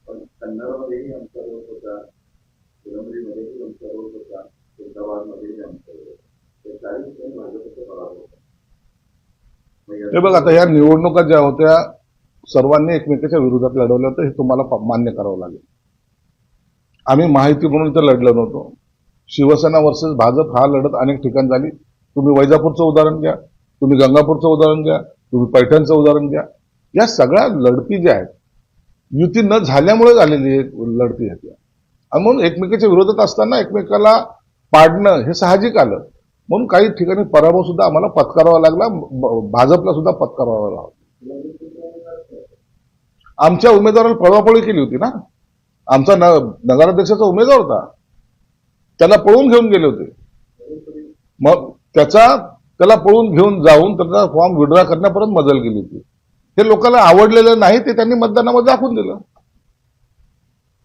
पण कन्नडमध्येही आमचा रोल होता, फुलंब्रीमध्येही आमचा रोल होता, हैदराबादमध्येही आमचा रोल होता. ते चाळीस भाजपचा पराभव होता. हे बघ, आता या निवडणुका ज्या होत्या सर्वांनी एकमेकाच्या विरोधात लढवल्या, तर हे तुम्हाला मान्य करावं लागेल. आम्ही माहिती म्हणून तर लढलो नव्हतो. शिवसेना वर्सेस भाजप हा लढत अनेक ठिकाणी झाली. तुम्ही वैजापूरचं उदाहरण घ्या, तुम्ही गंगापूरचं उदाहरण घ्या, तुम्ही पैठणचं उदाहरण घ्या. या सगळ्या लढती ज्या आहेत युती न झाल्यामुळे झालेली लढती आहेत. आणि म्हणून एकमेकाच्या विरोधात असताना एकमेकाला पाडणं हे साहजिक आलं. म्हणून काही ठिकाणी पराभव सुद्धा आम्हाला पत्करावा लागला, भाजपला सुद्धा पत्करावा लागला. आमच्या उमेदवाराला पळवापळी केली होती ना. आमचा नगराध्यक्षाचा उमेदवार होता, त्याला पळून घेऊन गेले होते. मग त्याला पळून घेऊन जाऊन त्याचा फॉर्म विड्रॉ करण्यापर्यंत मजल गेली होती. हे लोकांना आवडलेलं नाही, ते त्यांनी मतदानामध्ये दाखवून दिलं.